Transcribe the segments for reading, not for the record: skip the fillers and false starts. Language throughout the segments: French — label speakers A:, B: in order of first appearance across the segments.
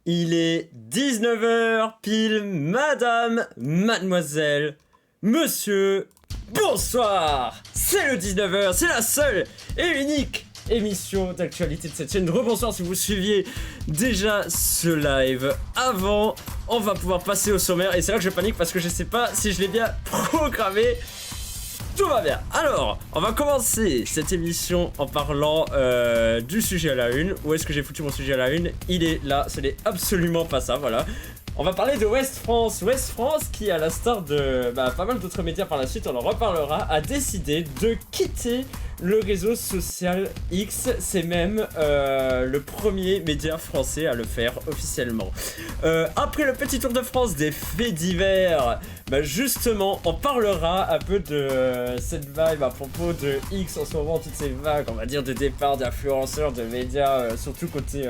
A: Il est 19h pile, madame, mademoiselle, monsieur, bonsoir. C'est le 19h, c'est la seule et unique émission d'actualité de cette chaîne. Rebonsoir si vous suiviez déjà ce live avant. On va pouvoir passer au sommaire et c'est là que je panique parce que je sais pas si je l'ai bien programmé. Tout va bien. Alors, on va commencer cette émission en parlant du sujet à la une. Où est-ce que j'ai foutu mon sujet à la une? Il est là, ce n'est absolument pas ça, voilà. On va parler de Ouest France. Ouest France qui, à la star de pas mal d'autres médias par la suite, on en reparlera, a décidé de quitter le réseau social X. C'est même le premier média français à le faire officiellement. Après le petit tour de France des faits divers, justement, on parlera un peu de cette vibe à propos de X en ce moment, toutes ces vagues, on va dire, de départ d'influenceurs, de médias, surtout côté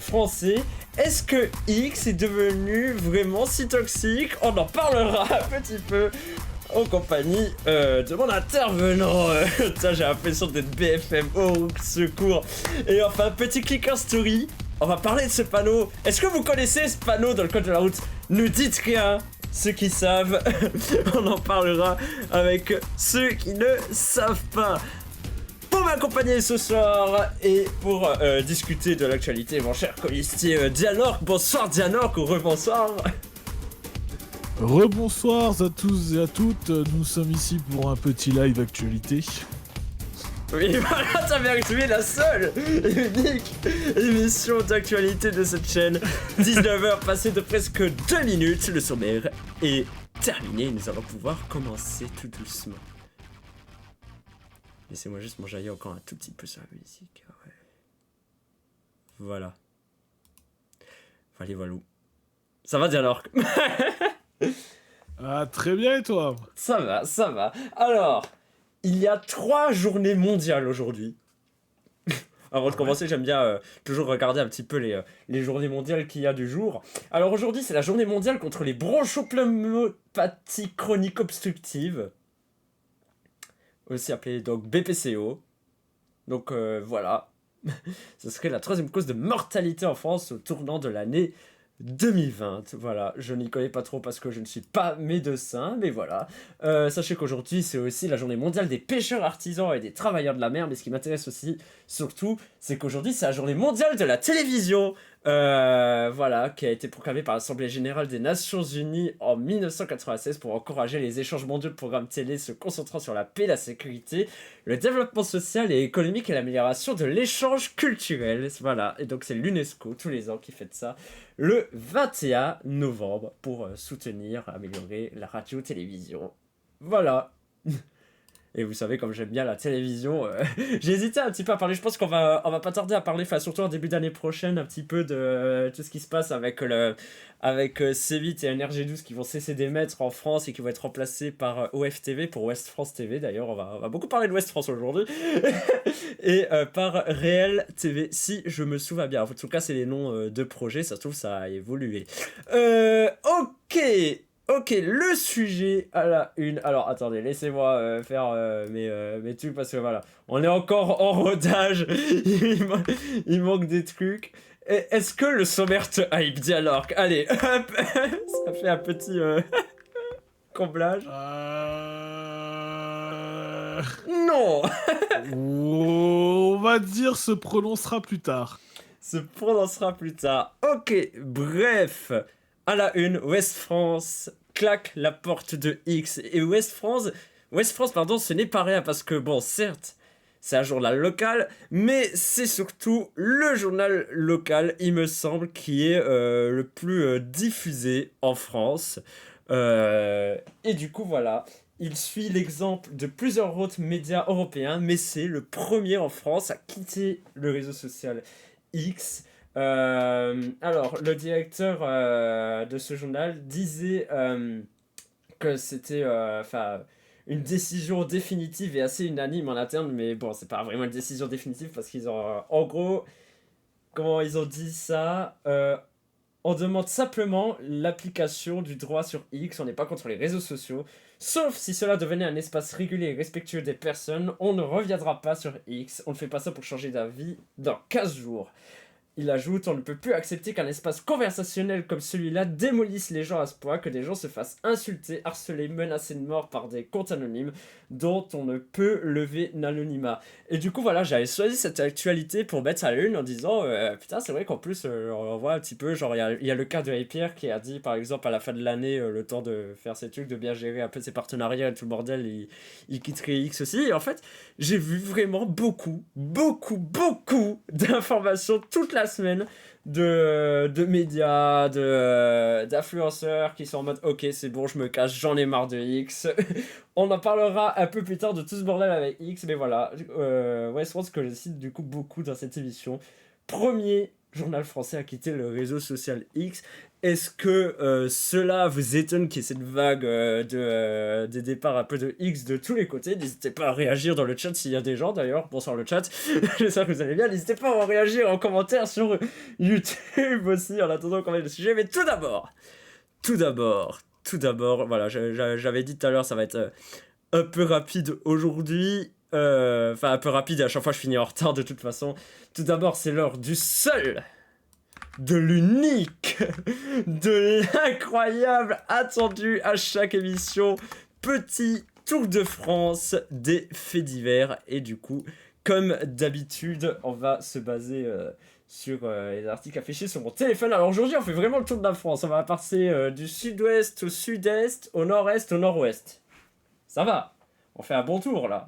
A: français. Est-ce que X est devenu vraiment si toxique? On en parlera un petit peu en compagnie de mon intervenant. J'ai l'impression d'être BFM, au secours. Et enfin, petit clicker story. On va parler de ce panneau. Est-ce que vous connaissez ce panneau dans le code de la route? Ne dites rien. Ceux qui savent, on en parlera avec ceux qui ne savent pas. Pour m'accompagner ce soir et pour discuter de l'actualité, mon cher colistier Dianork. Bonsoir Dianork ou rebonsoir.
B: Rebonsoir à tous et à toutes, nous sommes ici pour un petit live actualité.
A: Oui, voilà, t'as bien résumé la seule et unique émission d'actualité de cette chaîne. 19h passé de presque 2 minutes, le sommaire est terminé, nous allons pouvoir commencer tout doucement. Laissez-moi juste m'enjailler encore un tout petit peu sur la musique. Ouais. Voilà. Allez, voilà. Ça va, Dianork?
B: Ah, très bien, et toi?
A: Ça va, ça va. Alors, il y a 3 journées mondiales aujourd'hui. Avant de commencer, j'aime bien toujours regarder un petit peu les journées mondiales qu'il y a du jour. Alors aujourd'hui, c'est la journée mondiale contre les bronchopneumopathies chroniques obstructives. Aussi appelé donc BPCO. Donc voilà, ce serait la 3e cause de mortalité en France au tournant de l'année 2020. Voilà, je n'y connais pas trop parce que je ne suis pas médecin, mais voilà. Sachez qu'aujourd'hui, c'est aussi la journée mondiale des pêcheurs artisans et des travailleurs de la mer, mais ce qui m'intéresse aussi, surtout, c'est qu'aujourd'hui, c'est la journée mondiale de la télévision. Voilà, qui a été proclamée par l'Assemblée Générale des Nations Unies en 1996 pour encourager les échanges mondiaux de programmes télé se concentrant sur la paix, la sécurité, le développement social et économique et l'amélioration de l'échange culturel. Voilà, et donc c'est l'UNESCO tous les ans qui fête ça le 21 novembre pour soutenir, améliorer la radio-télévision. Voilà. Et vous savez, comme j'aime bien la télévision, j'ai hésité un petit peu à parler. Je pense qu'on va pas tarder à parler, surtout en début d'année prochaine, un petit peu de tout ce qui se passe avec C8 et NRJ12 qui vont cesser d'émettre en France et qui vont être remplacés par OFTV pour Ouest France TV. D'ailleurs, on va beaucoup parler de Ouest France aujourd'hui. Et par Réel TV, si je me souviens bien. En tout cas, c'est les noms de projets. Ça se trouve, ça a évolué. Ok, le sujet à la une. Alors, attendez, laissez-moi faire mes trucs parce que voilà, on est encore en rodage. Il manque des trucs. Est-ce que le sommaire te hype, Dianork? Allez, hop, ça fait un petit comblage. Non.
B: On va dire se prononcera plus tard.
A: Se prononcera plus tard. Ok, bref. À la une, Ouest France claque la porte de X. Et Ouest France, pardon, ce n'est pas rien parce que, bon, certes, c'est un journal local, mais c'est surtout le journal local, il me semble, qui est le plus diffusé en France. Et du coup, voilà, il suit l'exemple de plusieurs autres médias européens, mais c'est le premier en France à quitter le réseau social X. Alors, le directeur de ce journal disait que c'était une décision définitive et assez unanime en interne, mais bon, c'est pas vraiment une décision définitive parce qu'ils ont, en gros, comment ils ont dit ça, on demande simplement l'application du droit sur X, on n'est pas contre les réseaux sociaux, sauf si cela devenait un espace régulier et respectueux des personnes, on ne reviendra pas sur X, on ne fait pas ça pour changer d'avis dans 15 jours. Il ajoute: on ne peut plus accepter qu'un espace conversationnel comme celui-là démolisse les gens à ce point, que des gens se fassent insulter, harceler, menacer de mort par des comptes anonymes dont on ne peut lever l'anonymat. Et du coup, voilà, j'avais choisi cette actualité pour mettre à la une en disant putain, c'est vrai qu'en plus, on voit un petit peu, genre, il y a le cas de Pierre qui a dit, par exemple, à la fin de l'année, le temps de faire ses trucs, de bien gérer un peu ses partenariats et tout le bordel, il quitterait X aussi. Et en fait, j'ai vu vraiment beaucoup d'informations toute la semaine de médias, d'influenceurs qui sont en mode ok, c'est bon, je me cache, j'en ai marre de X. On en parlera un peu plus tard de tout ce bordel avec X, mais voilà. Westworld, ce que je cite du coup beaucoup dans cette émission. Premier journal français à quitter le réseau social X. Est-ce que cela vous étonne qu'il y ait cette vague des départs un peu de X de tous les côtés? N'hésitez pas à réagir dans le chat s'il y a des gens d'ailleurs. Bonsoir le chat. J'espère que vous allez bien. N'hésitez pas à réagir en commentaire sur YouTube aussi en attendant qu'on ait le sujet. Mais tout d'abord, voilà, j'avais dit tout à l'heure, ça va être un peu rapide aujourd'hui. Enfin, un peu rapide et à chaque fois je finis en retard de toute façon. Tout d'abord, c'est l'heure du seul, de l'unique, de l'incroyable, attendu à chaque émission, petit tour de France des faits divers. Et du coup, comme d'habitude, on va se baser sur les articles affichés sur mon téléphone. Alors aujourd'hui, on fait vraiment le tour de la France. On va passer du sud-ouest au sud-est, au nord-est, au nord-ouest. Ça va, on fait un bon tour là.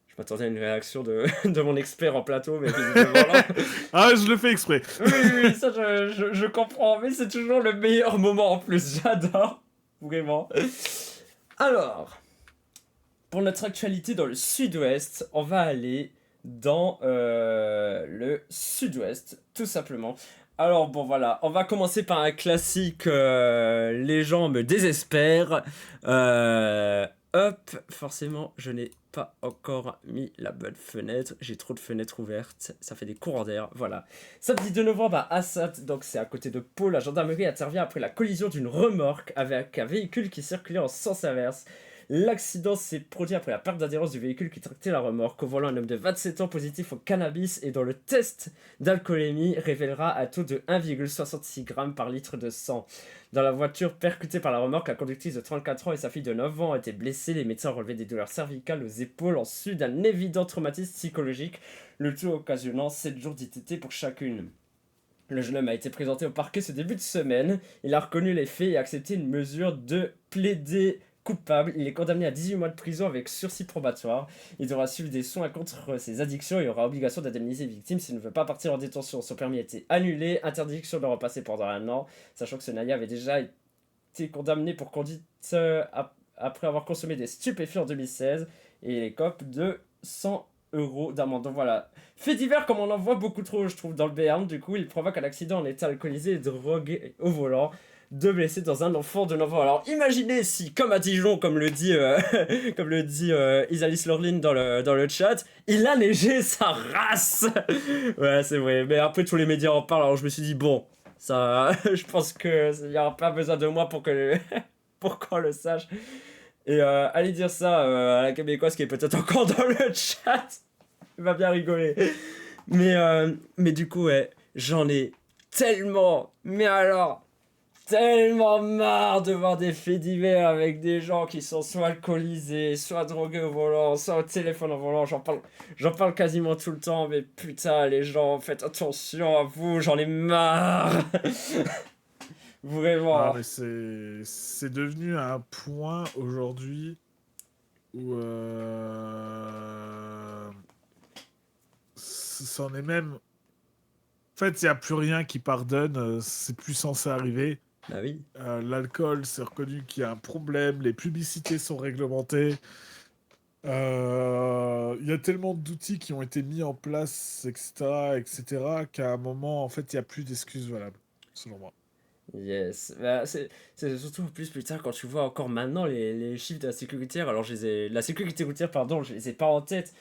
A: Je m'attendais à une réaction de mon expert en plateau, mais visiblement là.
B: Ah, je le fais exprès.
A: Oui, ça je comprends, mais c'est toujours le meilleur moment en plus, j'adore, vraiment. Alors, pour notre actualité dans le sud-ouest, on va aller dans le sud-ouest, tout simplement. Alors bon voilà, on va commencer par un classique, les gens me désespèrent. Hop, forcément, je n'ai pas encore mis la bonne fenêtre. J'ai trop de fenêtres ouvertes, ça fait des courants d'air, voilà. Samedi 2 novembre à Assat, donc c'est à côté de Pau, la gendarmerie intervient après la collision d'une remorque avec un véhicule qui circulait en sens inverse. L'accident s'est produit après la perte d'adhérence du véhicule qui tractait la remorque. Au volant, un homme de 27 ans positif au cannabis et dont le test d'alcoolémie révélera un taux de 1,66 g par litre de sang. Dans la voiture percutée par la remorque, la conductrice de 34 ans et sa fille de 9 ans ont été blessées. Les médecins ont relevé des douleurs cervicales aux épaules en sus d'un évident traumatisme psychologique, le tout occasionnant 7 jours d'ITT pour chacune. Le jeune homme a été présenté au parquet ce début de semaine. Il a reconnu les faits et accepté une mesure de plaider coupable. Il est condamné à 18 mois de prison avec sursis probatoire. Il devra suivre des soins contre ses addictions et aura obligation d'indemniser les victimes s'il ne veut pas partir en détention. Son permis a été annulé, interdiction de repasser pendant 1 an, sachant que ce Naya avait déjà été condamné pour conduite après avoir consommé des stupéfiants en 2016 et il écope de 100 € d'amende. Donc voilà, fait divers comme on en voit beaucoup trop je trouve dans le Béarn. Du coup il provoque un accident en état alcoolisé et drogué au volant, 2 blessés dans un enfant de 9 ans. Alors imaginez si, comme à Dijon, comme le dit Isalis Lorline dans le chat, il a neigé sa race. Ouais, c'est vrai, mais après tous les médias en parlent, alors je me suis dit bon, ça, je pense qu'il n'y aura pas besoin de moi pour qu'on le sache. Et allez dire ça à la Québécoise qui est peut-être encore dans le chat. Il va bien rigoler. Mais du coup, ouais, j'en ai tellement, mais alors, tellement marre de voir des faits divers avec des gens qui sont soit alcoolisés, soit drogués au volant, soit au téléphone au volant. J'en parle quasiment tout le temps, mais putain, les gens, faites attention à vous, j'en ai marre. Vraiment.
B: Ah, mais c'est devenu un point aujourd'hui où c'en est même. En fait, il n'y a plus rien qui pardonne, c'est plus censé arriver.
A: Bah oui.
B: L'alcool, c'est reconnu qu'il y a un problème, les publicités sont réglementées. Il y a tellement d'outils qui ont été mis en place, etc., qu'à un moment, en fait, il n'y a plus d'excuses valables, selon moi.
A: Yes, bah, c'est surtout plus tard quand tu vois encore maintenant les chiffres de la sécurité routière. Alors la sécurité routière, pardon, je les ai pas en tête,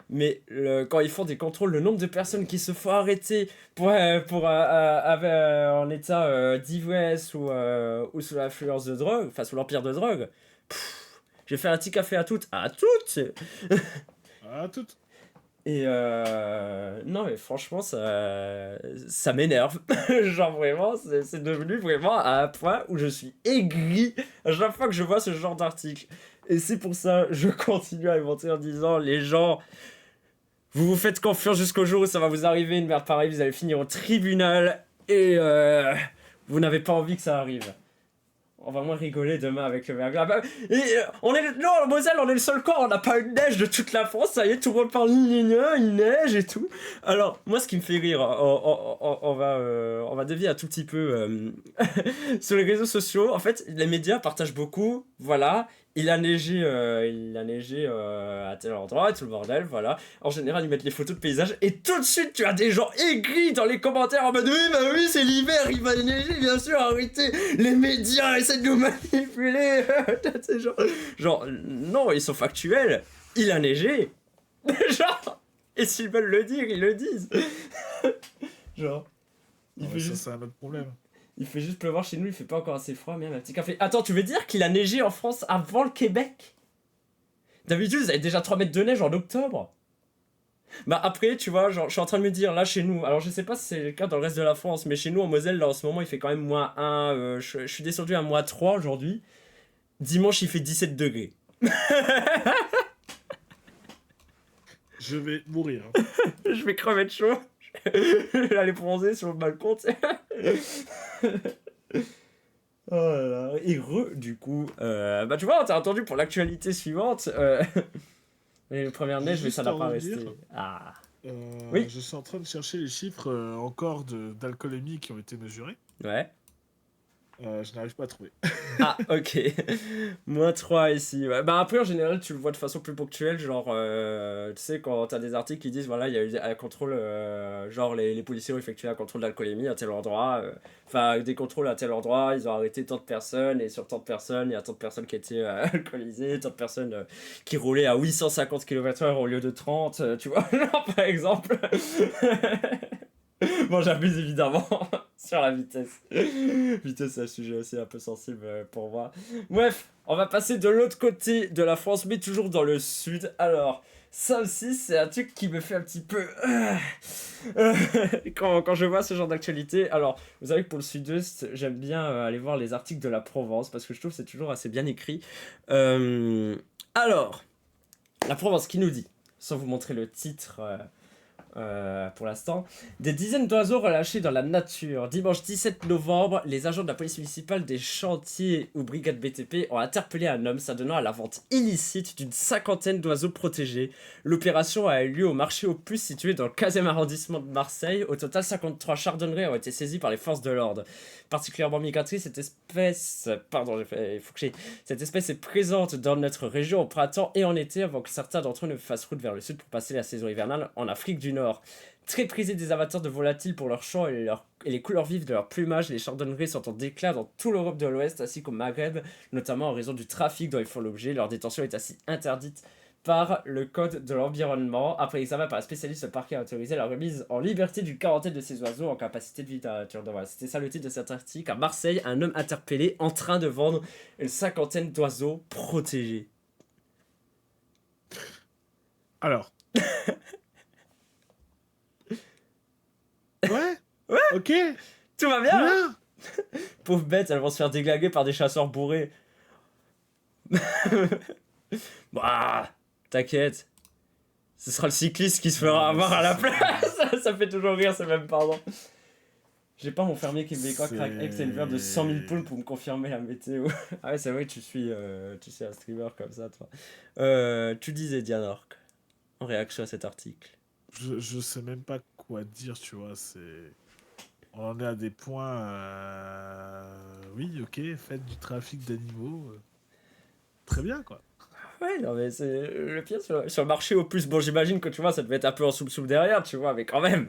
A: mais quand ils font des contrôles, le nombre de personnes qui se font arrêter en état d'ivresse ou sous l'influence de drogue, enfin sous l'empire de drogue. J'ai fait un petit café à toutes.
B: Ah, tout.
A: Et non mais franchement ça m'énerve. Genre vraiment c'est devenu vraiment à un point où je suis aigri à chaque fois que je vois ce genre d'article. Et c'est pour ça je continue à inventer en disant les gens, vous vous faites confiance jusqu'au jour où ça va vous arriver une merde pareille, vous allez finir au tribunal et vous n'avez pas envie que ça arrive. On va moins rigoler demain avec le verglas. Et non, en Moselle, on est le seul camp, on n'a pas eu de neige de toute la France, ça y est, tout le monde parle il neige et tout. Alors, moi, ce qui me fait rire, on va dévier un tout petit peu sur les réseaux sociaux. En fait, les médias partagent beaucoup, voilà. Il a neigé à tel endroit et tout le bordel, voilà. En général, ils mettent les photos de paysages et tout de suite, tu as des gens aigris dans les commentaires en mode oui, bah oui, c'est l'hiver, il va neiger, bien sûr, arrêtez. Les médias essaient de nous manipuler. C'est genre, non, ils sont factuels. Il a neigé. Genre, et s'ils veulent le dire, ils le disent. Genre,
B: Non, mais ça, c'est un autre problème.
A: il fait juste pleuvoir chez nous, il fait pas encore assez froid, mais un petit café. Attends, tu veux dire qu'il a neigé en France avant le Québec? D'habitude, vous avez déjà 3 mètres de neige en octobre. Bah après, tu vois, genre, je suis en train de me dire, là, chez nous, alors je sais pas si c'est le cas dans le reste de la France, mais chez nous, en Moselle, là, en ce moment, il fait quand même -1, je suis descendu à -3 aujourd'hui. Dimanche, il fait 17 degrés.
B: Je vais mourir.
A: Je vais crever de chaud. Je vais aller bronzer sur le balcon, tu sais. Oh là là. Et du coup, bah tu vois, on t'a entendu pour l'actualité suivante. Les premières neiges, mais
B: Juste
A: ça n'a
B: à
A: pas
B: revenir,
A: resté. Ah. Oui.
B: Je suis en train de chercher les chiffres encore d'alcoolémie qui ont été mesurés.
A: Ouais.
B: Je n'arrive pas à trouver.
A: Ah, ok. -3 ici. Ouais. Bah après, en général, tu le vois de façon plus ponctuelle. Genre, tu sais, quand t'as des articles qui disent, voilà, il y a eu un contrôle, genre les policiers ont effectué un contrôle d'alcoolémie à tel endroit. Enfin, des contrôles à tel endroit, ils ont arrêté tant de personnes, et sur tant de personnes, il y a tant de personnes qui étaient alcoolisées, tant de personnes qui roulaient à 850 km/h au lieu de 30, tu vois, genre, par exemple. Bon, j'abuse évidemment sur la vitesse. Vitesse, c'est un sujet aussi un peu sensible pour moi. Bref, on va passer de l'autre côté de la France, mais toujours dans le sud. Alors, ça aussi, c'est un truc qui me fait un petit peu... quand je vois ce genre d'actualité. Alors, vous savez que pour le sud-est, j'aime bien aller voir les articles de la Provence, parce que je trouve que c'est toujours assez bien écrit. Alors, la Provence qui nous dit, sans vous montrer le titre... pour l'instant, des dizaines d'oiseaux relâchés dans la nature. Dimanche 17 novembre, les agents de la police municipale des chantiers ou brigades BTP ont interpellé un homme s'adonnant à la vente illicite d'une 50aine d'oiseaux protégés. L'opération a eu lieu au marché aux puces situé dans le 15e arrondissement de Marseille. Au total, 53 chardonnerets ont été saisis par les forces de l'ordre. Particulièrement migratrice, cette espèce est présente dans notre région au printemps et en été avant que certains d'entre eux ne fassent route vers le sud pour passer la saison hivernale en Afrique du Nord. Très prisés des amateurs de volatiles pour leur chant et les couleurs vives de leur plumage, les chardonnerets sont en déclin dans toute l'Europe de l'Ouest ainsi qu'au Maghreb, notamment en raison du trafic dont ils font l'objet. Leur détention est ainsi interdite par le code de l'environnement. Après examen par un spécialiste, le parquet a autorisé la remise en liberté d'une quarantaine de ces oiseaux en capacité de vie dans la nature. Donc voilà, c'était ça le titre de cet article. À Marseille, un homme interpellé en train de vendre une 50aine d'oiseaux protégés.
B: Alors. Ouais. Ok.
A: Tout va bien. Pauvres bêtes, elles vont se faire déglaguer par des chasseurs bourrés. Bah, t'inquiète. Ce sera le cycliste qui se fera avoir à la place. Ça fait toujours rire, c'est même pardon. J'ai pas mon fermier québécois crack ex éleveur de 100 000 poules pour me confirmer la météo. Ah ouais, c'est vrai que tu suis un streamer comme ça, toi. Tu disais, Diane Orc, en réaction à cet article.
B: Je sais même pas quoi dire, tu vois, on en est à des points... Oui, ok, faites du trafic d'animaux. Très bien, quoi.
A: Ouais, non mais c'est le pire sur le marché au plus. Bon, j'imagine que tu vois, ça devait être un peu en soupe derrière, tu vois, mais quand même.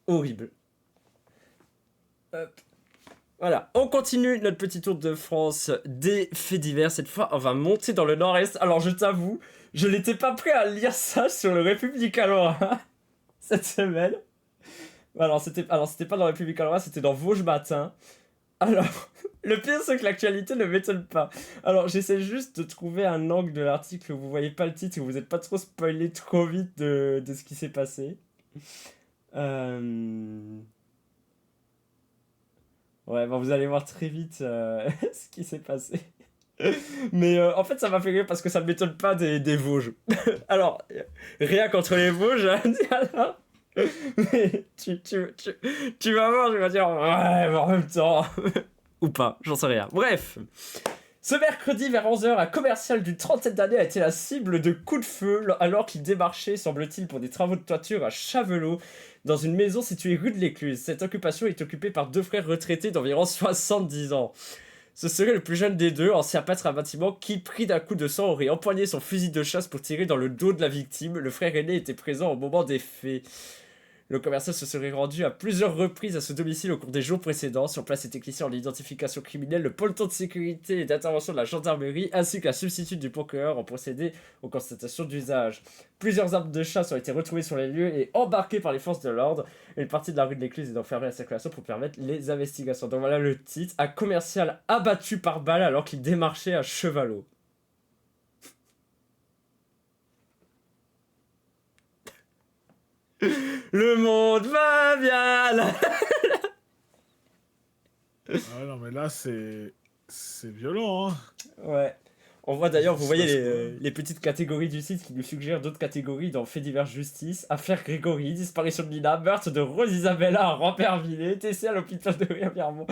A: Horrible. Hop. Voilà, on continue notre petit tour de France des faits divers. Cette fois, on va monter dans le nord-est. Alors, je t'avoue, je n'étais pas prêt à lire ça sur le Républicain Lorrain cette semaine. Alors, c'était pas dans le Républicain Lorrain, c'était dans Vosges Matin. Alors, Le pire, c'est que l'actualité ne m'étonne pas. Alors, j'essaie juste de trouver un angle de l'article où vous voyez pas le titre et où vous n'êtes pas trop spoilé trop vite de ce qui s'est passé. Euh... Ouais, bah vous allez voir très vite ce qui s'est passé. Mais en fait, ça m'a fait rire parce que ça ne m'étonne pas des Vosges. Alors, rien contre les Vosges, hein, alors. Mais tu vas voir, je vais dire, ouais, mais en même temps. Ou pas, j'en sais rien. Bref. Ce mercredi vers 11h, un commercial d'une trentaine d'années a été la cible de coups de feu alors qu'il démarchait, semble-t-il, pour des travaux de toiture à Chavelot, dans une maison située rue de l'Écluse. Cette occupation est occupée par 2 frères retraités d'environ 70 ans. Ce serait le plus jeune des deux, ancien peintre à bâtiment, qui, pris d'un coup de sang, aurait empoigné son fusil de chasse pour tirer dans le dos de la victime. Le frère aîné était présent au moment des faits. Le commercial se serait rendu à plusieurs reprises à ce domicile au cours des jours précédents. Sur place était glissé en l'identification criminelle, le peloton de sécurité et d'intervention de la gendarmerie, ainsi qu'un substitut du procureur ont procédé aux constatations d'usage. Plusieurs armes de chasse ont été retrouvées sur les lieux et embarquées par les forces de l'ordre. Une partie de la rue de l'Écluse est donc fermée à la circulation pour permettre les investigations. Donc voilà le titre. Un commercial abattu par balle alors qu'il démarchait à Chevalot. Le monde va bien là.
B: Ah non, mais là, c'est violent, hein.
A: Ouais. On voit d'ailleurs, vous voyez
B: Ça se voit.
A: les petites catégories du site qui nous suggèrent d'autres catégories dans Faits divers justice, Affaire Grégory, Disparition de Nina, Meurtre de Rose Isabella à Rampervillers, TC à l'hôpital de Rivière-Mont.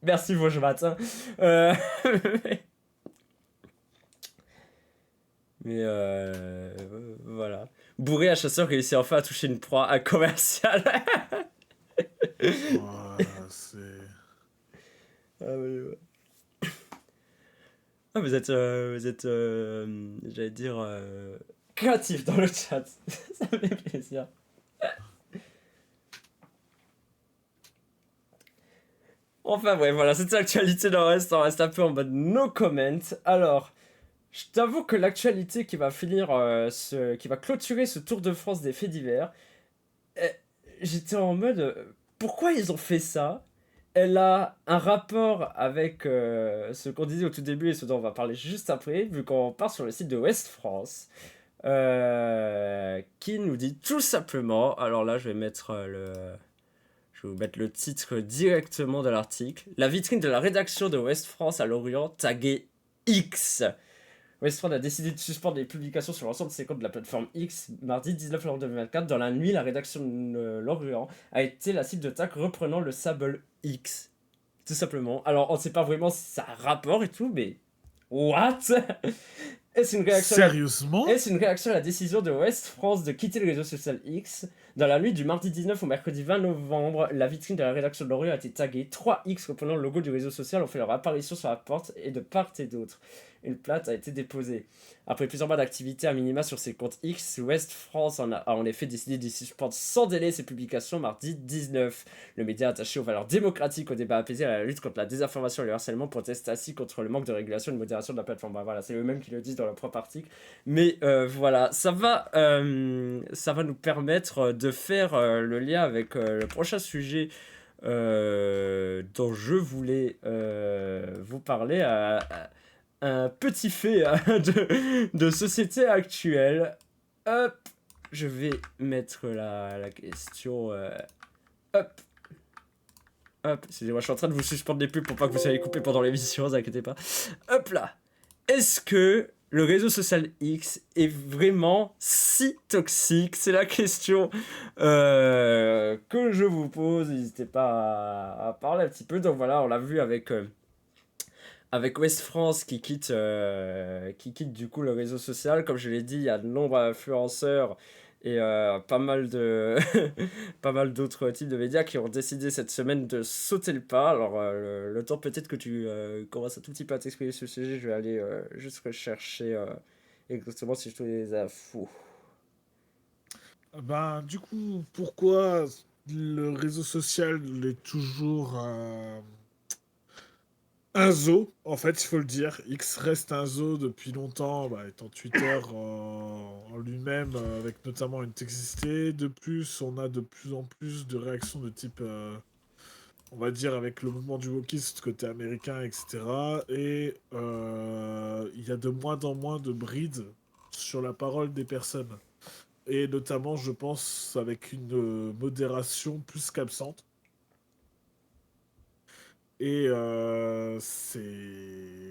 A: Merci Vosges matin. Euh... Mais voilà. Bourré à chasseur réussit enfin à toucher une proie, un commercial.
B: Ouais, c'est...
A: Ah, ouais. Ah, vous êtes, j'allais dire, créatif dans le chat. Ça me fait plaisir. Enfin, ouais, voilà, c'était l'actualité dans reste. On reste un peu en mode no comment. Alors, je t'avoue que l'actualité qui va finir, qui va clôturer ce Tour de France des faits divers, euh, j'étais en mode, pourquoi ils ont fait ça? Elle a un rapport avec ce qu'on disait au tout début et ce dont on va parler juste après, vu qu'on part sur le site de West France, qui nous dit tout simplement, alors là je vais mettre je vais vous mettre le titre directement de l'article. La vitrine de la rédaction de West France à Lorient, taguée X. West France a décidé de suspendre les publications sur l'ensemble de ses comptes de la plateforme X. Mardi 19 novembre 2024, dans la nuit, la rédaction de Lorient a été la cible de tag reprenant le symbole X. Tout simplement. Alors, on ne sait pas vraiment si ça a un rapport et tout, mais... What? Est-ce une réaction
B: Sérieusement?
A: Est-ce une réaction à la décision de West France de quitter le réseau social X? Dans la nuit du mardi 19 au mercredi 20 novembre, la vitrine de la rédaction de Lorient a été taguée. 3 X reprenant le logo du réseau social ont fait leur apparition sur la porte et de part et d'autre. Une plainte a été déposée. Après plusieurs mois d'activité à minima sur ses comptes X, West France a en effet décidé de suspendre sans délai ses publications mardi 19. Le média attaché aux valeurs démocratiques, au débat apaisé et à la lutte contre la désinformation et le harcèlement proteste ainsi contre le manque de régulation et de modération de la plateforme. Bah, voilà, c'est eux-mêmes qui le disent dans leur propre article. Mais voilà, ça va nous permettre de faire le lien avec le prochain sujet dont je voulais vous parler. Un petit fait de société actuelle. Hop, je vais mettre la question. Hop, hop. Excusez-moi, je suis en train de vous suspendre les pubs pour pas que vous soyez coupé pendant l'émission, ne vous inquiétez pas. Hop là. Est-ce que le réseau social X est vraiment si toxique? C'est la question que je vous pose. N'hésitez pas à parler un petit peu. Donc voilà, on l'a vu avec West France qui quitte du coup le réseau social. Comme je l'ai dit, il y a de nombreux influenceurs et pas mal d'autres types de médias qui ont décidé cette semaine de sauter le pas. Alors le temps peut-être que tu commences un tout petit peu à t'exprimer sur le sujet, je vais aller juste rechercher exactement si je trouve les infos.
B: Ben, du coup, pourquoi le réseau social est toujours un zoo, en fait, il faut le dire. X reste un zoo depuis longtemps, bah, étant Twitter en lui-même, avec notamment une toxicité. De plus, on a de plus en plus de réactions de type on va dire, avec le mouvement du wokisme côté américain, etc. Et il y a de moins en moins de bride sur la parole des personnes. Et notamment, je pense, avec une modération plus qu'absente. Et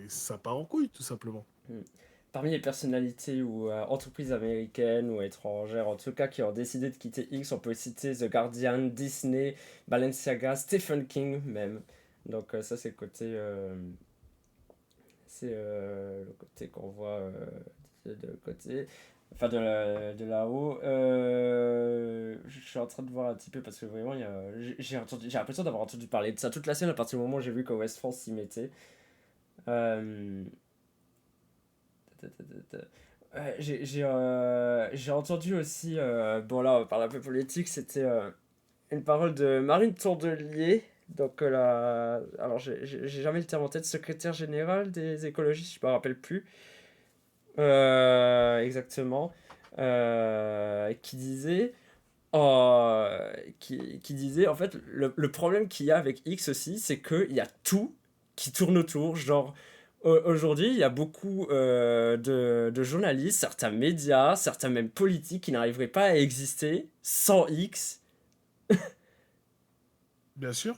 B: ça part en couille, tout simplement.
A: Parmi les personnalités ou entreprises américaines ou étrangères, en tout cas, qui ont décidé de quitter X, on peut citer The Guardian, Disney, Balenciaga, Stephen King même. Donc ça, c'est le côté... le côté qu'on voit de côté... Enfin, de là-haut. Je suis en train de voir un petit peu parce que vraiment, j'ai l'impression d'avoir entendu parler de ça toute la semaine à partir du moment où j'ai vu que West France s'y mettait. Euh, j'ai entendu aussi, bon là on parle un peu politique, c'était une parole de Marine Tourdelier, donc alors j'ai jamais le terme en tête, secrétaire générale des écologistes, je me rappelle plus exactement, qui disait, qui disait en fait le problème qu'il y a avec X aussi, c'est qu'il y a tout qui tourne autour, genre aujourd'hui, il y a beaucoup de journalistes, certains médias, certains même politiques qui n'arriveraient pas à exister sans X.
B: Bien sûr.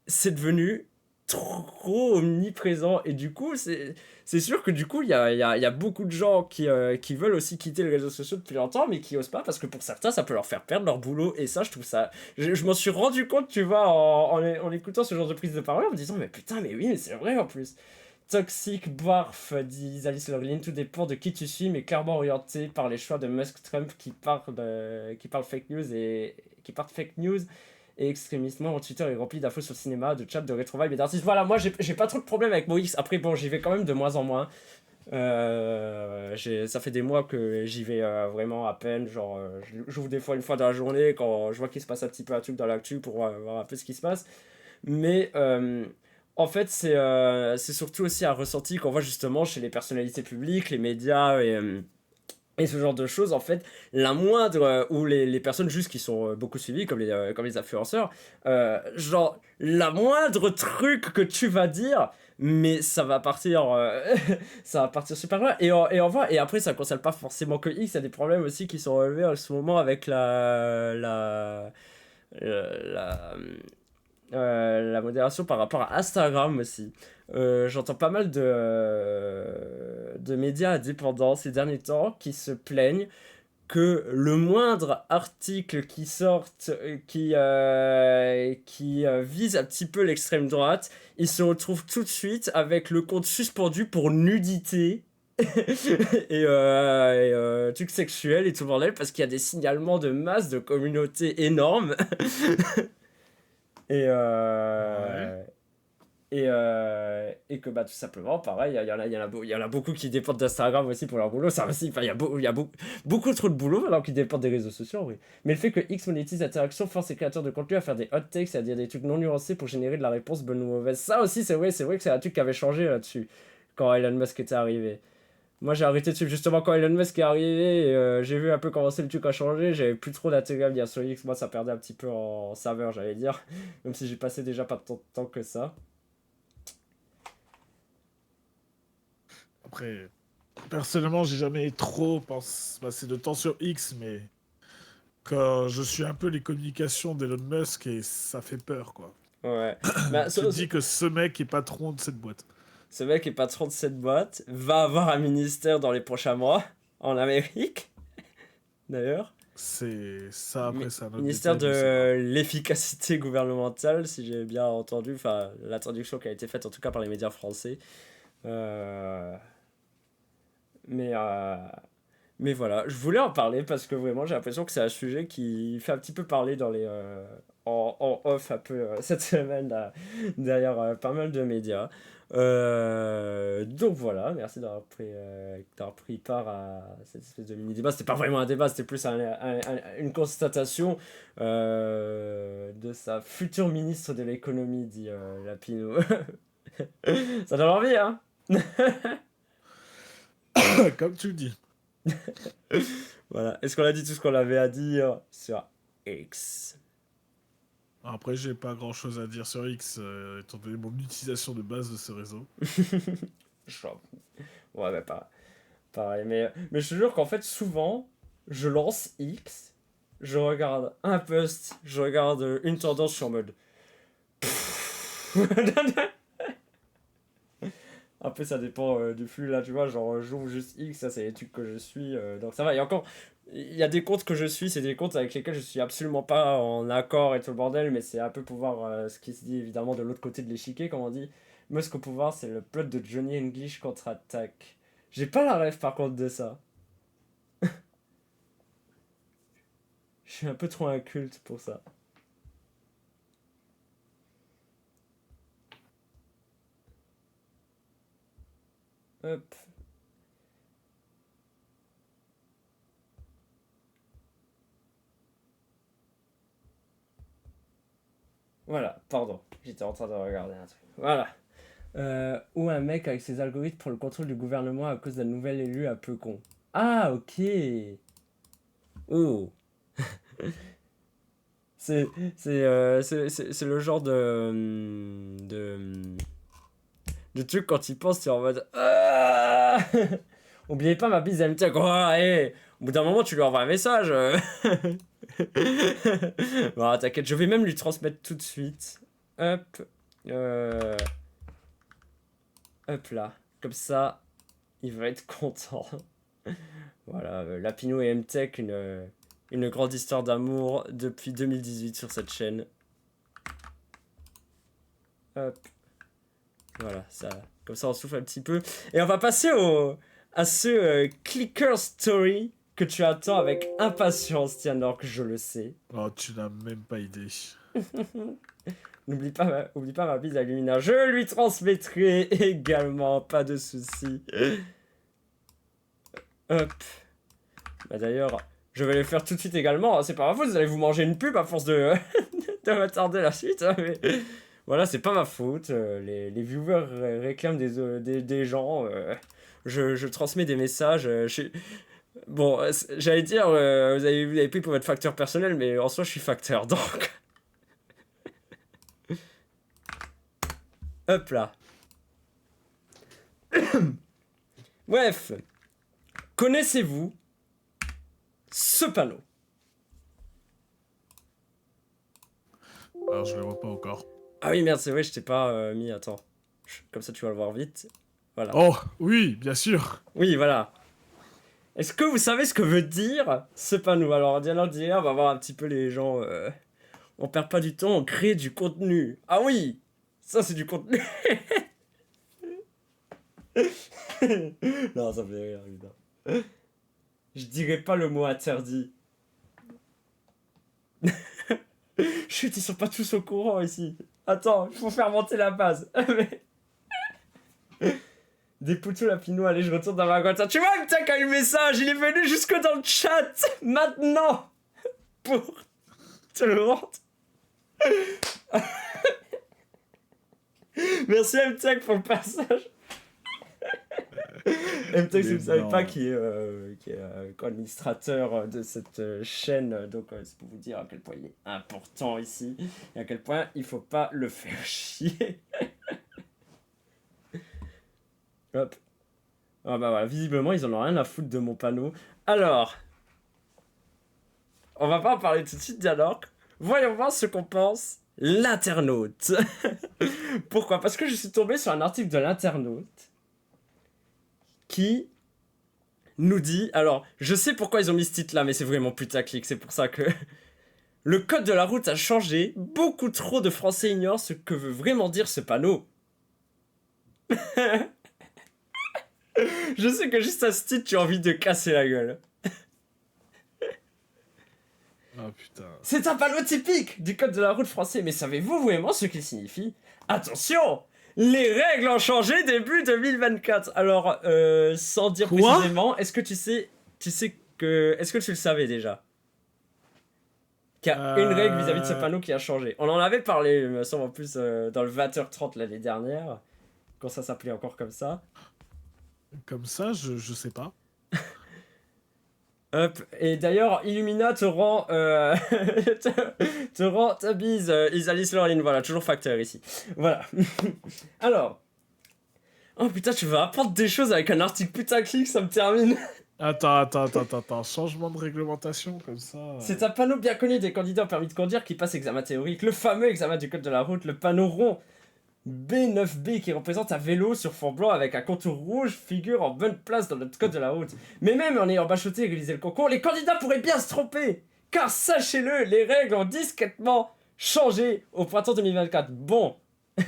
A: C'est devenu trop omniprésent. Et du coup, c'est sûr que du coup, il y a beaucoup de gens qui veulent aussi quitter les réseaux sociaux depuis longtemps, mais qui osent pas parce que pour certains, ça peut leur faire perdre leur boulot. Et ça, je trouve ça. Je m'en suis rendu compte, tu vois, en écoutant ce genre de prise de parole, en me disant, mais putain, mais oui, mais c'est vrai en plus. Toxic barf, dit Alice Loveline, tout dépend de qui tu suis, mais clairement orienté par les choix de Musk Trump qui parle fake news et extrémistement. Mon Twitter est rempli d'infos sur le cinéma, de chats, de rétrouvailles et d'artistes. Voilà, moi j'ai pas trop de problèmes avec Moix. Après, bon, j'y vais quand même de moins en moins. Ça fait des mois que j'y vais vraiment à peine. Genre, j'ouvre des fois une fois dans la journée quand je vois qu'il se passe un petit peu un truc dans l'actu pour voir un peu ce qui se passe. Mais en fait, c'est surtout aussi un ressenti qu'on voit justement chez les personnalités publiques, les médias et ce genre de choses. En fait, la moindre, ou les personnes juste qui sont beaucoup suivies, comme les influenceurs, genre, la moindre truc que tu vas dire, mais ça va partir, ça va partir super loin. Et on voit, et après, ça ne concerne pas forcément que X, il y a des problèmes aussi qui sont relevés en ce moment avec la, la modération par rapport à Instagram aussi. J'entends pas mal de médias indépendants ces derniers temps qui se plaignent que le moindre article qui sorte, qui vise un petit peu l'extrême droite, il se retrouve tout de suite avec le compte suspendu pour nudité. Trucs sexuels et tout le bordel parce qu'il y a des signalements de masse de communautés énormes. Et,
B: Ouais.
A: et que bah, tout simplement, pareil, il y en a beaucoup qui dépendent d'Instagram aussi pour leur boulot. Ça aussi, enfin, il y a beaucoup trop de boulot alors qu'ils dépendent des réseaux sociaux, oui. Mais le fait que X monétise l'interaction force les créateurs de contenu à faire des hot takes et à dire des trucs non nuancés pour générer de la réponse bonne ou mauvaise. Ça aussi, c'est vrai que c'est un truc qui avait changé là-dessus quand Elon Musk était arrivé. Moi, j'ai arrêté de suivre justement quand Elon Musk est arrivé et j'ai vu un peu comment le truc a changé. J'avais plus trop d'intérêt à me dire sur X. Moi, ça perdait un petit peu en saveur, j'allais dire. Même si j'ai passé déjà pas tant de temps que ça.
B: Après, personnellement, j'ai jamais trop passé de temps sur X, mais quand je suis un peu les communications d'Elon Musk et ça fait peur, quoi.
A: Ouais. Bah,
B: Tu te dis que ce mec est patron de cette boîte.
A: ce mec est patron de cette boîte, va avoir un ministère dans les prochains mois, en Amérique, d'ailleurs.
B: C'est ça, après, c'est un autre
A: Ministère
B: détail, mais c'est grave.
A: de l'efficacité gouvernementale, si j'ai bien entendu, enfin la traduction qui a été faite en tout cas par les médias français. Euh, Mais, euh, mais voilà, je voulais en parler parce que vraiment j'ai l'impression que c'est un sujet qui fait un petit peu parler en off un peu cette semaine là, derrière pas mal de médias. Donc voilà, merci d'avoir pris part à cette espèce de mini-débat. C'était pas vraiment un débat, c'était plus une constatation de sa future ministre de l'économie, dit Lapino. Ça donne envie, hein?
B: Comme tu le dis.
A: Voilà. Est-ce qu'on a dit tout ce qu'on avait à dire sur X?
B: Après, j'ai pas grand chose à dire sur X, étant donné mon utilisation de base de ce réseau.
A: Genre, ouais, bah, pareil. Mais je te jure qu'en fait, souvent, je lance X, je regarde un post, je regarde une tendance, je suis en mode. Après, ça dépend du flux là, tu vois. Genre, j'ouvre juste X, ça, c'est les trucs que je suis. Donc, ça va. Et encore, il y a des comptes que je suis, c'est des comptes avec lesquels je suis absolument pas en accord et tout le bordel, mais c'est un peu pour voir ce qui se dit évidemment de l'autre côté de l'échiquier, comme on dit. Moi, ce qu'on peut voir, c'est le plot de Johnny English contre-attaque. J'ai pas la rêve par contre de ça. Je suis un peu trop inculte pour ça. Hop. Voilà, pardon. J'étais en train de regarder un truc. Voilà. Ou un mec avec ses algorithmes pour le contrôle du gouvernement à cause d'un nouvel élu un peu con. Ah, ok. Oh. C'est le genre de truc quand il pense, c'est en mode. Ah. Oubliez pas ma bise MT, quoi. Hey, au bout d'un moment, tu lui envoies un message. Bon, t'inquiète, je vais même lui transmettre tout de suite. Hop. Euh, Hop là. Comme ça, il va être content. Voilà, Lapino et MTech, une grande histoire d'amour depuis 2018 sur cette chaîne. Hop. Voilà, ça, comme ça on souffle un petit peu. Et on va passer à ce clicker story que tu attends avec impatience, Tianor, que je le sais.
B: Oh, tu n'as même pas idée.
A: Oublie pas ma bise à Lumina. Je lui transmettrai également, pas de soucis. Hop. Bah d'ailleurs, je vais les faire tout de suite également. C'est pas ma faute, vous allez vous manger une pub à force de retarder la suite. Hein, mais voilà, c'est pas ma faute. Les viewers réclament des gens. Je transmets des messages. Bon, j'allais dire, vous avez pris pour votre facteur personnel, mais en soi, je suis facteur, donc. Hop là. Bref. Connaissez-vous ce panneau?
B: Alors, je le vois pas encore.
A: Ah oui, merde, c'est vrai, je t'ai pas mis. Attends. Comme ça, tu vas le voir vite. Voilà.
B: Oh, oui, bien sûr.
A: Oui, voilà. Est-ce que vous savez ce que veut dire ce panneau? Alors, Diana d'hier, on va voir un petit peu les gens. On perd pas du temps, on crée du contenu. Ah oui, ça c'est du contenu. Non, ça me fait rire, évidemment. Je dirais pas le mot interdit. Chut, ils sont pas tous au courant ici. Attends, il faut faire monter la base. Des poutous lapino, allez, je retourne dans ma boîte. Tu vois, putain, quand le message, il est venu jusque dans le chat. Maintenant. Pour te le rendre. Merci MTech pour le passage. MTech, si vous ne savez pas, qui est co-administrateur de cette chaîne, donc c'est pour vous dire à quel point il est important ici et à quel point il faut pas le faire chier. Hop. Ah bah voilà, visiblement ils en ont rien à foutre de mon panneau. Alors, on va pas en parler tout de suite, dialogue. Voyons voir ce qu'on pense l'internaute. Pourquoi? Parce que je suis tombé sur un article de l'internaute qui nous dit... Alors, je sais pourquoi ils ont mis ce titre-là, mais c'est vraiment putaclic, c'est pour ça que... Le code de la route a changé. Beaucoup trop de Français ignorent ce que veut vraiment dire ce panneau. Je sais que juste à ce titre, tu as envie de casser la gueule.
B: Oh putain.
A: C'est un panneau typique du code de la route français, mais savez-vous vraiment ce qu'il signifie? Attention! Les règles ont changé début 2024. Alors, sans dire
B: Quoi?
A: précisément, est-ce que tu sais que... Est-ce que tu le savais déjà? Qu'il y a une règle vis-à-vis de ce panneau qui a changé. On en avait parlé, il me semble, en plus, dans le 20h30 l'année dernière, quand ça s'appelait encore comme ça.
B: Comme ça, je sais pas.
A: Hop. Et d'ailleurs, Illumina te rend, te rend ta bise, Isalis Laureline. Voilà, toujours facteur ici. Voilà. Alors. Oh putain, tu vas apprendre des choses avec un article putaclic, ça me termine.
B: Attends, changement de réglementation comme ça.
A: C'est un panneau bien connu des candidats au permis de conduire qui passe examen théorique, le fameux examen du code de la route, le panneau rond B9B qui représente un vélo sur fond blanc avec un contour rouge figure en bonne place dans notre code de la route. Mais même en ayant bachoté et réalisé le concours, les candidats pourraient bien se tromper. Car sachez-le, les règles ont discrètement changé au printemps 2024. Bon,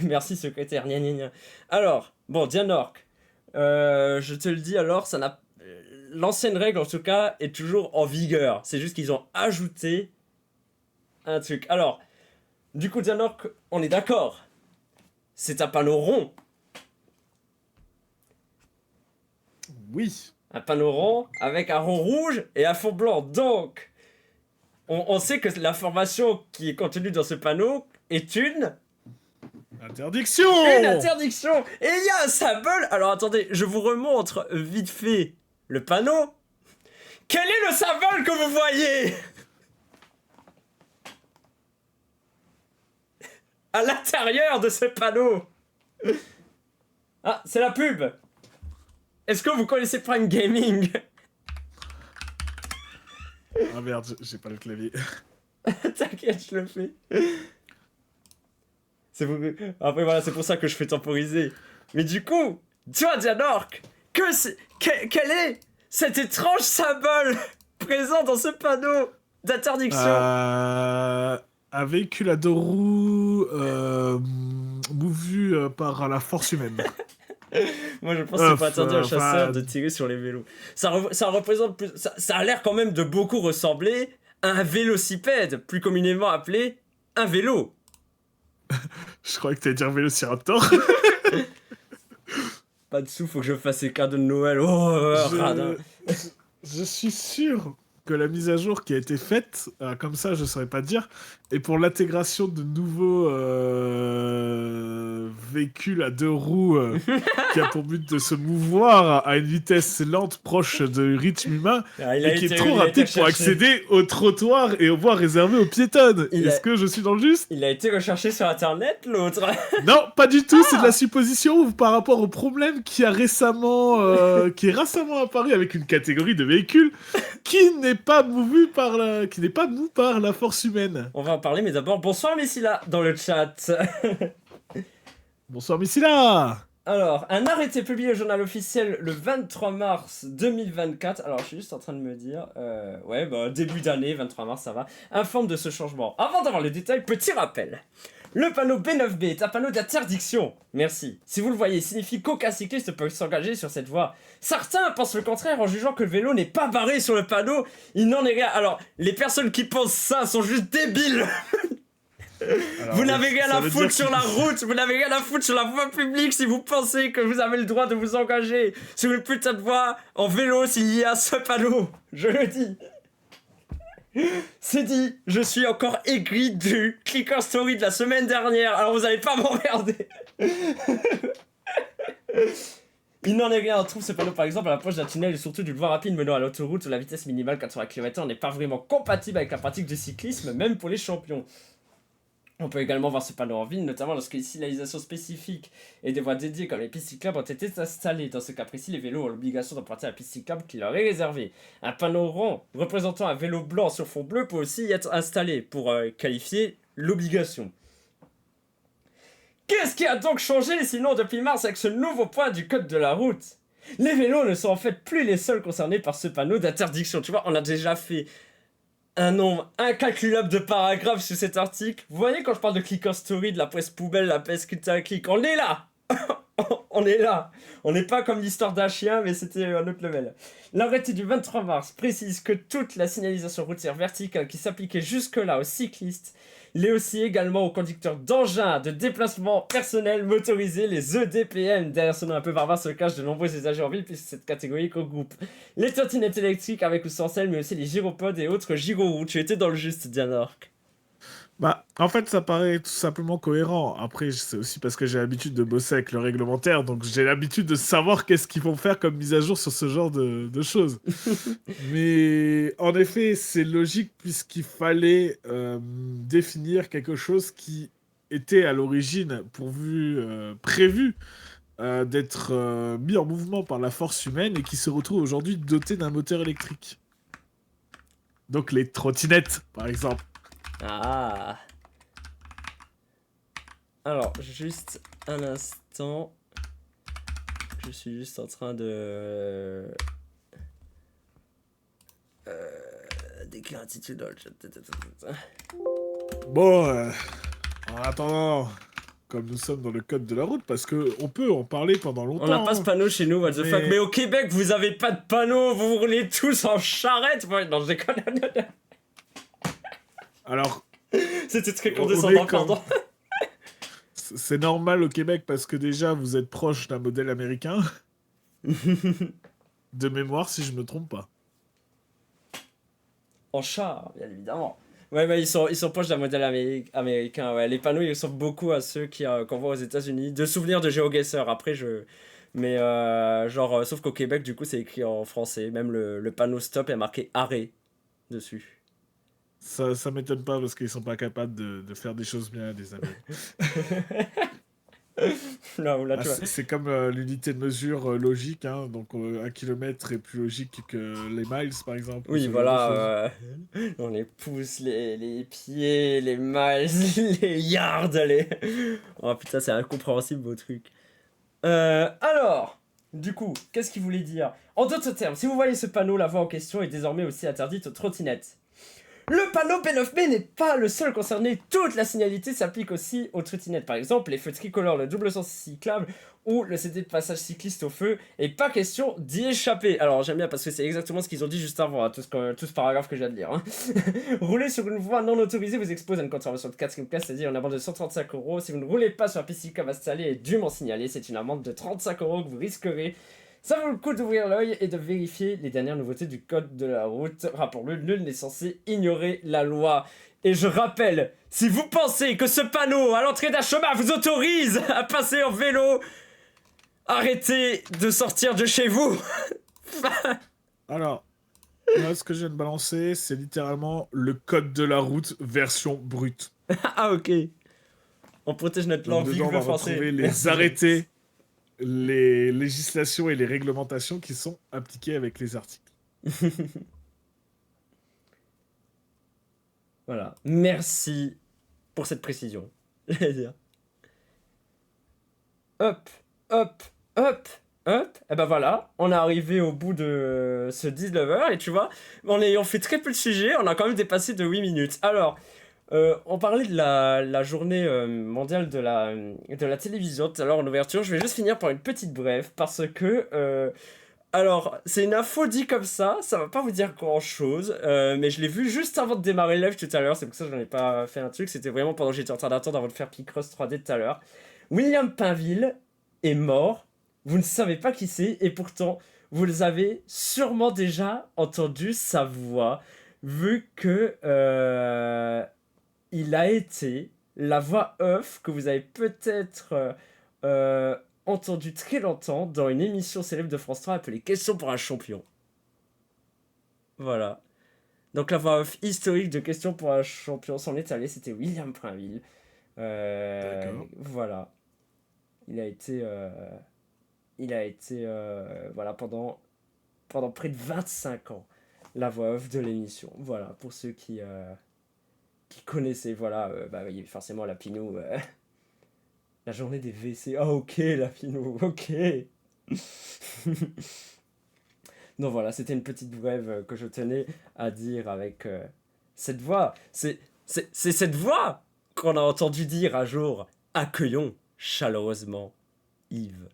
A: merci secrétaire, gna gna gna. Alors, bon, Dianork, je te le dis alors, ça n'a... L'ancienne règle en tout cas est toujours en vigueur. C'est juste qu'ils ont ajouté un truc. Alors, du coup, Dianork, on est d'accord. C'est un panneau rond.
B: Oui.
A: Un panneau rond avec un rond rouge et un fond blanc. Donc, on sait que l'information qui est contenue dans ce panneau est une
B: Interdiction.
A: interdiction. Et il y a un symbole. Alors attendez, je vous remontre vite fait le panneau. Quel est le symbole que vous voyez à l'intérieur de ce panneau? Ah, c'est la pub. Est-ce que vous connaissez Prime Gaming?
B: Ah merde, j'ai pas le clavier.
A: T'inquiète, je le fais. Après voilà, c'est pour ça que je fais temporiser. Mais du coup, tu vois, Dianork, quel est cet étrange symbole présent dans ce panneau d'interdiction?
B: Un véhicule à deux roues mouvu par la force humaine.
A: Moi je pense que c'est pas interdit aux chasseurs de tirer sur les vélos. Ça représente plus... Ça a l'air quand même de beaucoup ressembler à un vélocipède, plus communément appelé un vélo.
B: Je croyais que t'allais dire vélociraptor.
A: Pas de sous, faut que je fasse les cadeaux de Noël. Oh, radin.
B: Je suis sûr que la mise à jour qui a été faite, comme ça je saurais pas dire, est pour l'intégration de nouveaux véhicules à deux roues qui a pour but de se mouvoir à une vitesse lente proche du rythme humain et qui est trop rapide pour accéder au trottoir et aux voies réservées aux piétonnes. Est-ce que je suis dans le juste?
A: Il a été recherché sur internet, l'autre.
B: Non, pas du tout, c'est de la supposition par rapport au problème qui a récemment qui est récemment apparu avec une catégorie de véhicules qui n'est pas mou par la force humaine.
A: On va en parler, mais d'abord, bonsoir Messila dans le chat.
B: Bonsoir Messila.
A: Alors, un arrêté publié au journal officiel le 23 mars 2024. Alors, je suis juste en train de me dire... ouais, bah, début d'année, 23 mars, ça va. Informe de ce changement. Avant d'avoir les détails, petit rappel. Le panneau B9B est un panneau d'interdiction. Merci. Si vous le voyez, il signifie qu'aucun cycliste peut s'engager sur cette voie. Certains pensent le contraire en jugeant que le vélo n'est pas barré sur le panneau. Il n'en est rien. Alors, les personnes qui pensent ça sont juste débiles. Alors, vous n'avez rien à foutre sur la route, vous n'avez rien à foutre sur la voie publique si vous pensez que vous avez le droit de vous engager sur une putain de voie en vélo s'il y a ce panneau. Je le dis. C'est dit, je suis encore aigri du Clicker Story de la semaine dernière, alors vous allez pas m'emmerder. Il n'en est rien, on trouve ce panneau par exemple à l'approche d'un tunnel et surtout d'une voie rapide menant à l'autoroute où la vitesse minimale 80 km/h n'est pas vraiment compatible avec la pratique du cyclisme, même pour les champions. On peut également voir ce panneau en ville, notamment lorsque les signalisations spécifiques et des voies dédiées comme les pistes cyclables ont été installées. Dans ce cas précis, les vélos ont l'obligation d'emprunter la piste cyclable qui leur est réservée. Un panneau rond représentant un vélo blanc sur fond bleu peut aussi y être installé pour qualifier l'obligation. Qu'est-ce qui a donc changé sinon depuis mars avec ce nouveau point du code de la route? Les vélos ne sont en fait plus les seuls concernés par ce panneau d'interdiction. Tu vois, on a déjà fait un nombre incalculable de paragraphes sur cet article. Vous voyez quand je parle de Clicker Story, de la presse poubelle, la presse clic, on est là. On est là. On n'est pas comme l'histoire d'un chien, mais c'était un autre level. L'arrêté du 23 mars précise que toute la signalisation routière verticale qui s'appliquait jusque-là aux cyclistes l'est aussi également aux conducteurs d'engins de déplacement personnel motorisés, les EDPM. Derrière ce nom un peu barbare se cachent de nombreux usagers en ville, puisque cette catégorie regroupe les trottinettes électriques avec ou sans selle, mais aussi les gyropodes et autres gyroroues. Tu étais dans le juste, Dianork.
B: Bah, en fait, ça paraît tout simplement cohérent. Après, c'est aussi parce que j'ai l'habitude de bosser avec le réglementaire, donc j'ai l'habitude de savoir qu'est-ce qu'ils vont faire comme mise à jour sur ce genre de choses. Mais en effet, c'est logique puisqu'il fallait définir quelque chose qui était à l'origine prévu d'être mis en mouvement par la force humaine et qui se retrouve aujourd'hui doté d'un moteur électrique. Donc les trottinettes, par exemple.
A: Ah. Alors, juste un instant. Je suis juste en train de... d'écrire un titre dans le chat.
B: Bon, en attendant, comme nous sommes dans le code de la route, parce que on peut en parler pendant longtemps.
A: On n'a pas ce panneau chez nous, what the fuck. Mais au Québec, vous avez pas de panneau, vous roulez tous en charrette. Ouais, non, je déconne.
B: Alors,
A: c'était très condescendant, pardon.
B: C'est normal au Québec parce que déjà, vous êtes proche d'un modèle américain. De mémoire, si je me trompe pas.
A: En char, bien évidemment. Ouais, ils sont proches d'un modèle américain. Ouais. Les panneaux, ils ressemblent beaucoup à ceux qu'on voit aux États-Unis. De souvenirs de GeoGuessr. Après, mais sauf qu'au Québec, du coup, c'est écrit en français. Même le panneau stop est marqué arrêt dessus.
B: Ça m'étonne pas parce qu'ils sont pas capables de faire des choses bien, les Américains. C'est comme l'unité de mesure logique, hein, donc 1 kilomètre est plus logique que les miles, par exemple.
A: Oui, voilà. On les pouces, les pieds, les miles, les yards, Oh putain, c'est incompréhensible vos trucs. Alors, du coup, qu'est-ce qu'il voulait dire? En d'autres termes, si vous voyez ce panneau, la voie en question est désormais aussi interdite aux trottinettes. Le panneau P9B n'est pas le seul concerné, toute la signalité s'applique aussi aux trottinettes. Par exemple, les feux tricolores, le double sens cyclable ou le CD de passage cycliste au feu, et pas question d'y échapper. Alors j'aime bien parce que c'est exactement ce qu'ils ont dit juste avant, hein, tout ce paragraphe que je viens de lire. Hein. Rouler sur une voie non autorisée vous expose à une contravention de 4ème classe, c'est-à-dire une amende de 135 €. Si vous ne roulez pas sur un piste cyclable installé et dûment signalé, c'est une amende de 35 € que vous risquerez. Ça vaut le coup d'ouvrir l'œil et de vérifier les dernières nouveautés du code de la route. Rappelons-le, nul n'est censé ignorer la loi. Et je rappelle, si vous pensez que ce panneau à l'entrée d'un chemin vous autorise à passer en vélo, arrêtez de sortir de chez vous.
B: Alors, là, ce que je viens de balancer, c'est littéralement le code de la route version brute.
A: Ah ok. On protège notre langue vive
B: on va
A: français.
B: retrouver les arrêtés, les législations et les réglementations qui sont appliquées avec les articles.
A: Voilà. Merci pour cette précision. J'allais dire. Hop, hop, hop, hop. Et ben voilà, on est arrivé au bout de ce 19h et tu vois, on fait très peu de sujets, on a quand même dépassé de 8 minutes. Alors, on parlait de la journée mondiale de la télévision tout à l'heure en ouverture. Je vais juste finir par une petite brève parce que... alors, c'est une info dit comme ça va pas vous dire grand chose, mais je l'ai vu juste avant de démarrer le live tout à l'heure, c'est pour ça que j'en ai pas fait un truc, c'était vraiment pendant que j'étais en train d'attendre avant de faire Picross 3D tout à l'heure. William Pinville est mort, vous ne savez pas qui c'est, et pourtant, vous avez sûrement déjà entendu sa voix, vu que il a été la voix off que vous avez peut-être entendu très longtemps dans une émission célèbre de France 3 appelée Questions pour un champion. Voilà. Donc la voix off historique de Questions pour un champion, son étalé, c'était William Pinville. Voilà. Il a été voilà, pendant près de 25 ans, la voix off de l'émission. Voilà, pour ceux qui connaissaient, voilà, il y avait forcément la Pinou, la journée des WC. Ah ok, la Pinou, ok. Donc voilà, c'était une petite brève que je tenais à dire avec cette voix. C'est cette voix qu'on a entendu dire un jour. Accueillons chaleureusement Yves.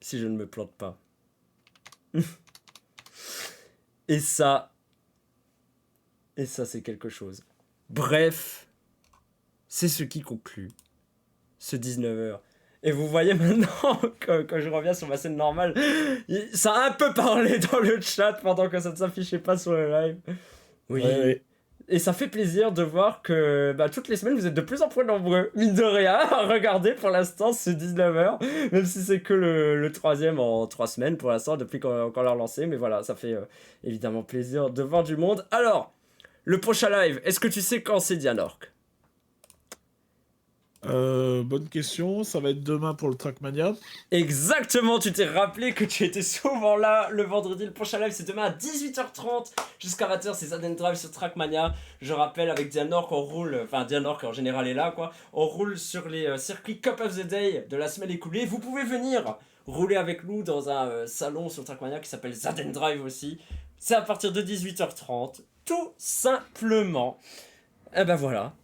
A: Si je ne me plante pas. Et ça, c'est quelque chose. Bref, c'est ce qui conclut ce 19h. Et vous voyez maintenant, quand je reviens sur ma scène normale, ça a un peu parlé dans le chat pendant que ça ne s'affichait pas sur le live. Oui, ouais. Et ça fait plaisir de voir que toutes les semaines, vous êtes de plus en plus nombreux, mine de rien, à regarder pour l'instant ce 19h, même si c'est que le troisième en 3 semaines pour l'instant, depuis qu'on l'a relancé. Mais voilà, ça fait évidemment plaisir de voir du monde. Alors, le prochain live, est-ce que tu sais quand c'est, Dianork?
B: Bonne question, ça va être demain pour le Trackmania.
A: Exactement, tu t'es rappelé que tu étais souvent là le vendredi. Le prochain live, c'est demain à 18h30 jusqu'à 20h, c'est Zaden Drive sur Trackmania. Je rappelle, avec Dianork, on roule, enfin Dianork en général est là quoi, on roule sur les circuits Cup of the Day de la semaine écoulée. Vous pouvez venir rouler avec nous dans un salon sur Trackmania qui s'appelle Zaden Drive aussi. C'est à partir de 18h30, tout simplement. Et ben voilà.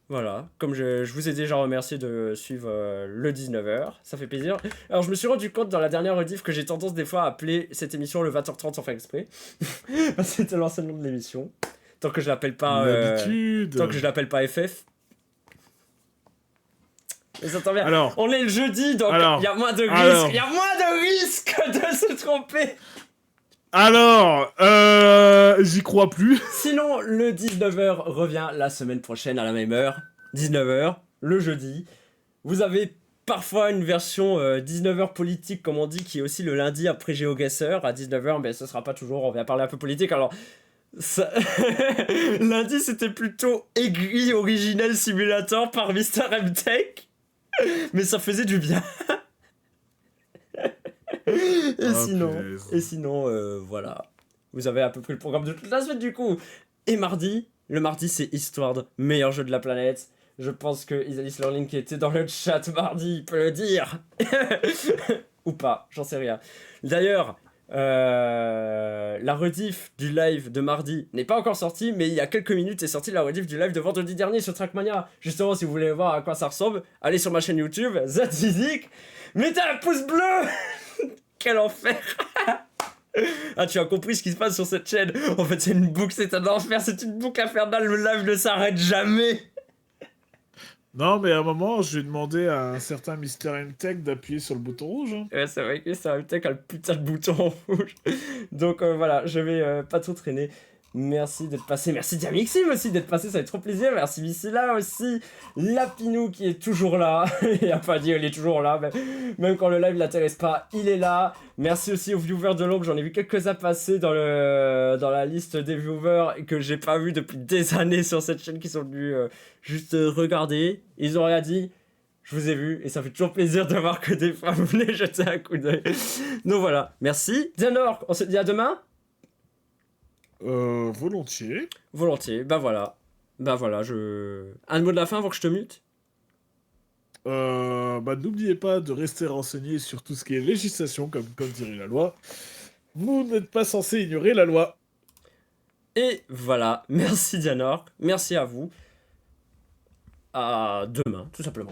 A: Voilà, comme je vous ai déjà remercié de suivre le 19h, ça fait plaisir. Alors je me suis rendu compte dans la dernière rediff que j'ai tendance des fois à appeler cette émission le 20h30 sans faire exprès. C'était l'ancien nom de l'émission. Tant que je l'appelle pas... tant que je l'appelle pas FF. Mais ça tombe bien.
B: Alors,
A: on est le jeudi, donc il y a moins de risques. Il y a moins de risques de se tromper.
B: Alors, j'y crois plus.
A: Sinon, le 19h revient la semaine prochaine à la même heure. 19h, le jeudi. Vous avez parfois une version 19h politique, comme on dit, qui est aussi le lundi après GeoGuessr. À 19h, mais ce sera pas toujours, on vient parler un peu politique. Alors, ça... lundi, c'était plutôt aigri, original simulator par Mr. MTech. Mais ça faisait du bien. Et sinon, voilà. Vous avez à peu près le programme de toute la semaine du coup. Et mardi, le mardi c'est Eastward, meilleur jeu de la planète. Je pense que Isalis Lorling qui était dans le chat mardi peut le dire. Ou pas, j'en sais rien. D'ailleurs, la rediff du live de mardi n'est pas encore sortie, mais il y a quelques minutes est sortie la rediff du live de vendredi dernier sur Trackmania. Justement, si vous voulez voir à quoi ça ressemble, allez sur ma chaîne YouTube, Zatizik, mettez un pouce bleu. Quel enfer. Ah, tu as compris ce qui se passe sur cette chaîne. En fait, c'est une boucle, c'est un enfer, c'est une boucle infernale, le live ne s'arrête jamais.
B: Non, mais à un moment, je vais demander à un certain Mr. MTech d'appuyer sur le bouton rouge. Hein.
A: Ouais, c'est vrai que Mr. MTech a le putain de bouton rouge. Donc voilà, je vais pas trop traîner. Merci d'être passé. Merci Diamixim aussi d'être passé, ça fait trop plaisir. Merci Missila aussi. Lapinou qui est toujours là. Il a pas dit, il est toujours là. Mais même quand le live l'intéresse pas, il est là. Merci aussi aux viewers de l'ombre. J'en ai vu quelques-uns passer dans la liste des viewers que j'ai pas vu depuis des années sur cette chaîne qui sont venus juste regarder. Ils ont rien dit. Je vous ai vu et ça fait toujours plaisir de voir que des fois vous venez jeter un coup d'œil. Donc voilà, merci. Dianork, on se dit à demain.
B: Volontiers.
A: Volontiers, bah voilà, un mot de la fin avant que je te mute.
B: N'oubliez pas de rester renseigné sur tout ce qui est législation, comme dirait la loi. Vous n'êtes pas censé ignorer la loi.
A: Et voilà, merci Dianork, merci à vous. À demain, tout simplement.